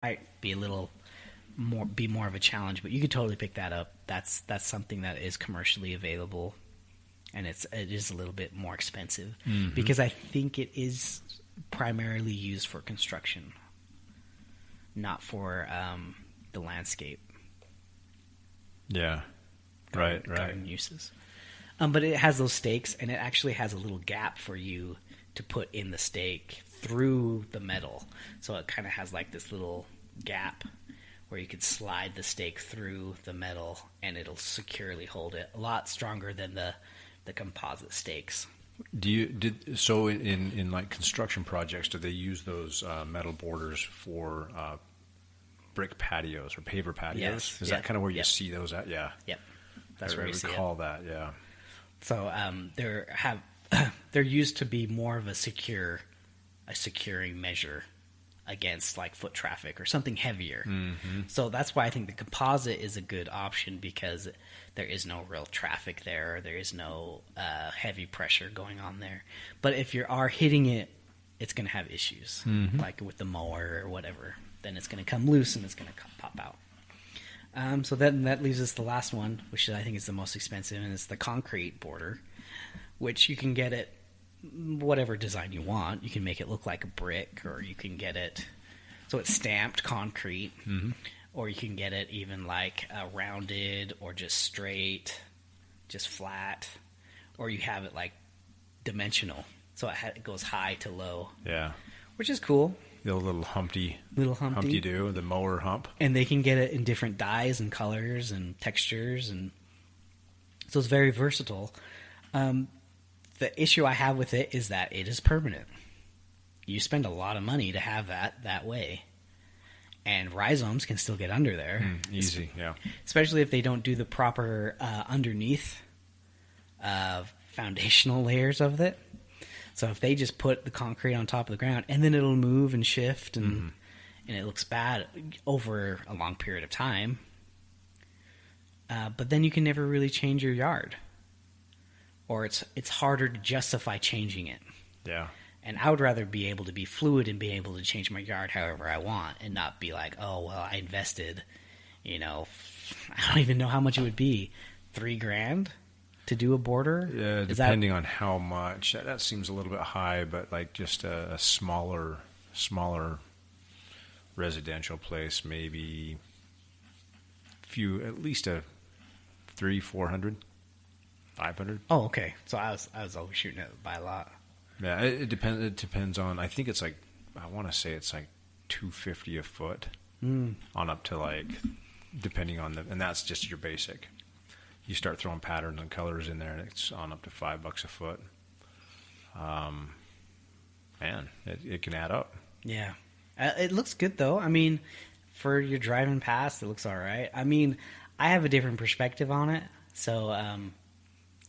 might be a little more of a challenge, but you could totally pick that up. That's something that is commercially available, and it is a little bit more expensive because I think it is primarily used for construction, not for the landscape. Yeah, garden uses. But it has those stakes, and it actually has a little gap for you to put in the stake through the metal. So it kind of has like this little gap where you could slide the stake through the metal, and it'll securely hold it. A lot stronger than the composite stakes. In like construction projects, do they use those metal borders for brick patios or paver patios? Yes. Is that kind of where you see those at? Yeah. Yep. That's where you see it. I recall that. Yeah. So they're used to be more of a securing measure against like foot traffic or something heavier. Mm-hmm. So that's why I think the composite is a good option, because there is no real traffic there. There is no heavy pressure going on there. But if you are hitting it, it's going to have issues, like with the mower or whatever. Then it's going to come loose and it's going to pop out. So then that leaves us the last one, which I think is the most expensive, and it's the concrete border, which you can get it whatever design you want. You can make it look like a brick, or you can get it so it's stamped concrete, or you can get it even like rounded or just straight, just flat, or you have it like dimensional, so it goes high to low. Yeah, which is cool. The little Humpty do, the mower hump. And they can get it in different dyes and colors and textures, and so it's very versatile. The issue I have with it is that it is permanent. You spend a lot of money to have that way. And rhizomes can still get under there. Easy, yeah. Especially if they don't do the proper underneath foundational layers of it. So if they just put the concrete on top of the ground, and then it'll move and shift, and it looks bad over a long period of time. But then you can never really change your yard. Or it's harder to justify changing it. Yeah. And I would rather be able to be fluid and be able to change my yard however I want, and not be like, oh, well, I invested, I don't even know how much it would be, $3,000 to do a border? Yeah, depending on how much. That seems a little bit high, but like just a smaller residential place, maybe at least a 300-400, 500. Oh, okay. So I was always shooting it by a lot. Yeah, it depends. It depends on. I think it's like, I want to say it's like $250 a foot, on up to like, depending on and that's just your basic. You start throwing patterns and colors in there, and it's on up to $5 a foot. Man, it can add up. Yeah, it looks good though. I mean, for your driving past, it looks all right. I mean, I have a different perspective on it, so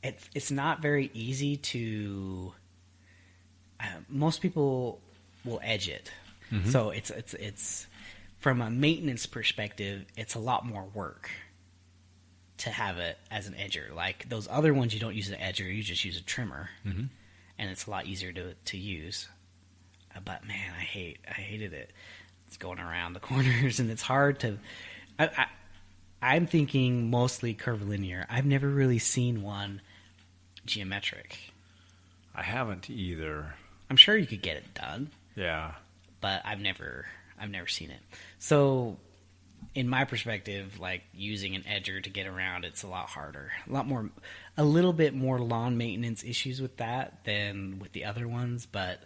it's not very easy to. Most people will edge it, so it's from a maintenance perspective, it's a lot more work to have it as an edger. Like those other ones, you don't use an edger, you just use a trimmer, and it's a lot easier to use. But man, I hated it. It's going around the corners, and it's hard to. I'm thinking mostly curvilinear. I've never really seen one geometric. I haven't either. I'm sure you could get it done. Yeah, but I've never seen it. So, in my perspective, like using an edger to get around, it's a lot harder. A little bit more lawn maintenance issues with that than with the other ones, but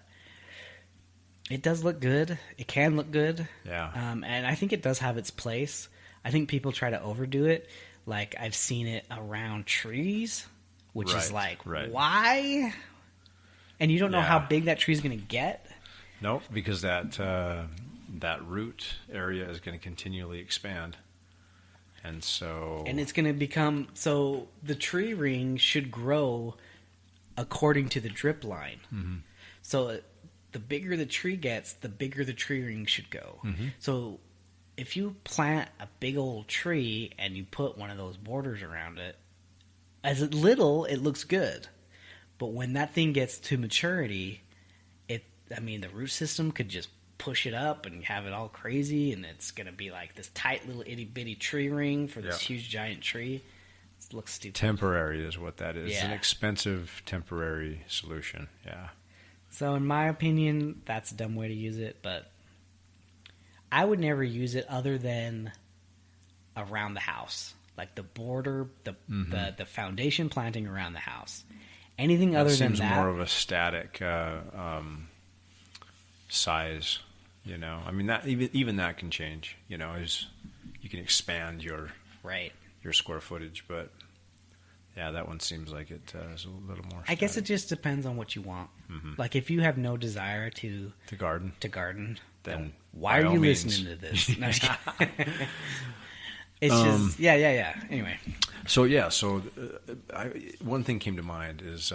it does look good. It can look good. Yeah. And I think it does have its place. I think people try to overdo it. Like I've seen it around trees, which is like, why? And you don't know how big that tree is going to get. Nope, because that root area is going to continually expand. And it's going to become, so the tree ring should grow according to the drip line. Mm-hmm. So the bigger the tree gets, the bigger the tree ring should go. Mm-hmm. So if you plant a big old tree and you put one of those borders around it, as little, it looks good. But when that thing gets to maturity, the root system could just push it up and have it all crazy, and it's going to be like this tight little itty-bitty tree ring for this huge giant tree. It looks stupid. Temporary is what that is. Yeah. It's an expensive temporary solution. Yeah. So in my opinion, that's a dumb way to use it, but I would never use it other than around the house. Like the border, the foundation planting around the house. Anything other than that seems more of a static size, you know. I mean, that even that can change, you know, as you can expand your square footage, but yeah, that one seems like it is a little more static. I guess it just depends on what you want. Like if you have no desire to garden, then why are you listening to this? No, it's just yeah. Anyway, so one thing came to mind is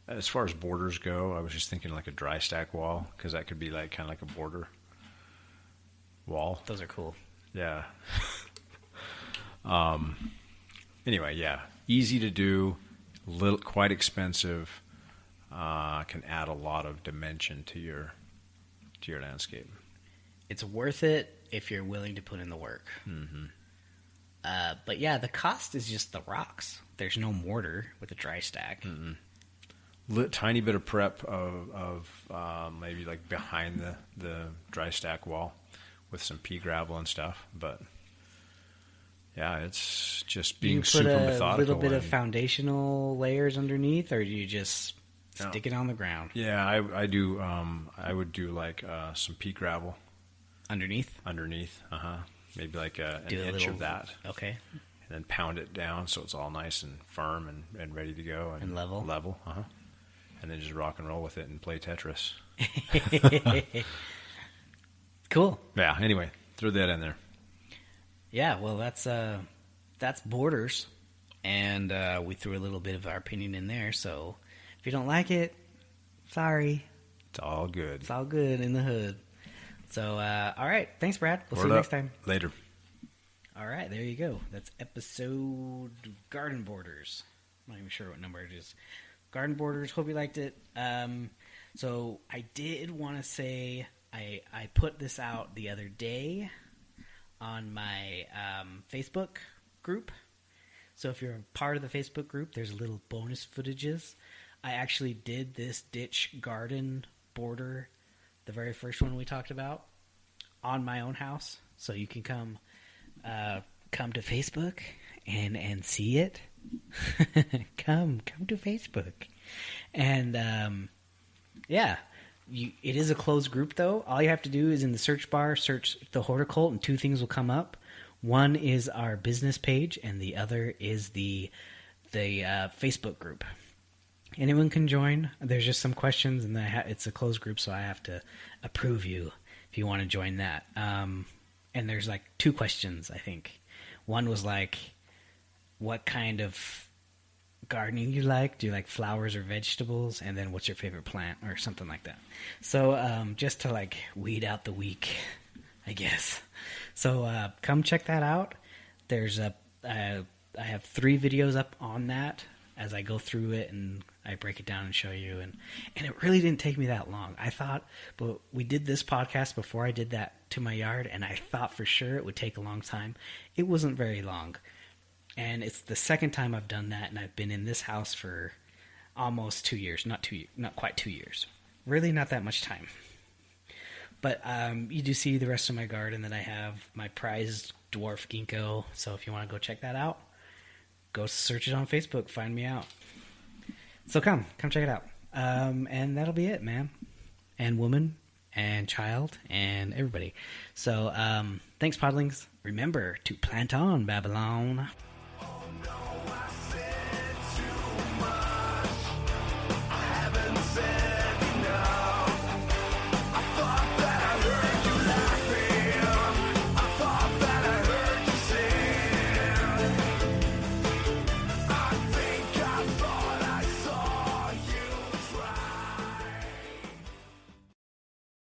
as far as borders go, I was just thinking like a dry stack wall, because that could be like kind of like a border wall. Those are cool. Yeah. Anyway, yeah, easy to do, quite expensive. Can add a lot of dimension to your landscape. It's worth it if you're willing to put in the work. But yeah, the cost is just the rocks. There's no mortar with a dry stack. Tiny bit of prep of maybe like behind the dry stack wall with some pea gravel and stuff, but yeah, it's just being super methodical. You put a little bit of foundational layers underneath, or do you just stick it on the ground? Yeah, I do. I would do like some pea gravel underneath. Maybe like an inch of that. Okay. And then pound it down so it's all nice and firm and ready to go and level. And then just rock and roll with it and play Tetris. Cool. Yeah. Anyway, throw that in there. Yeah. Well, that's borders, and we threw a little bit of our opinion in there. So if you don't like it, sorry. It's all good. It's all good in the hood. So all right. Thanks, Brad. We'll see you next time. Later. All right. There you go. That's episode Garden Borders. I'm not even sure what number it is. Garden Borders. Hope you liked it. So I did want to say I put this out the other day on my Facebook group. So if you're a part of the Facebook group, there's little bonus footages. I actually did this ditch garden border, the very first one we talked about, on my own house. So you can come to Facebook and see it. come to Facebook. And yeah, it is a closed group though. All you have to do is in the search bar, search the Horticult, and two things will come up. One is our business page, and the other is the Facebook group. Anyone can join. There's just some questions, and it's a closed group, so I have to approve you if you want to join that. And there's like two questions, I think. One was like, what kind of gardening you like? Do you like flowers or vegetables? And then what's your favorite plant or something like that. So just to like weed out the weak, I guess. So come check that out. There's I have 3 videos up on that as I go through it, and I break it down and show you. And it really didn't take me that long. I thought, but we did this podcast before I did that to my yard, and I thought for sure it would take a long time. It wasn't very long. And it's the second time I've done that, and I've been in this house for almost 2 years. Not quite 2 years. Really not that much time. But you do see the rest of my garden that I have, my prized dwarf ginkgo. So if you want to go check that out, go search it on Facebook. Find me out. So come check it out. And that'll be it, man. And woman and child and everybody. So thanks, Podlings. Remember to plant on, Babylon.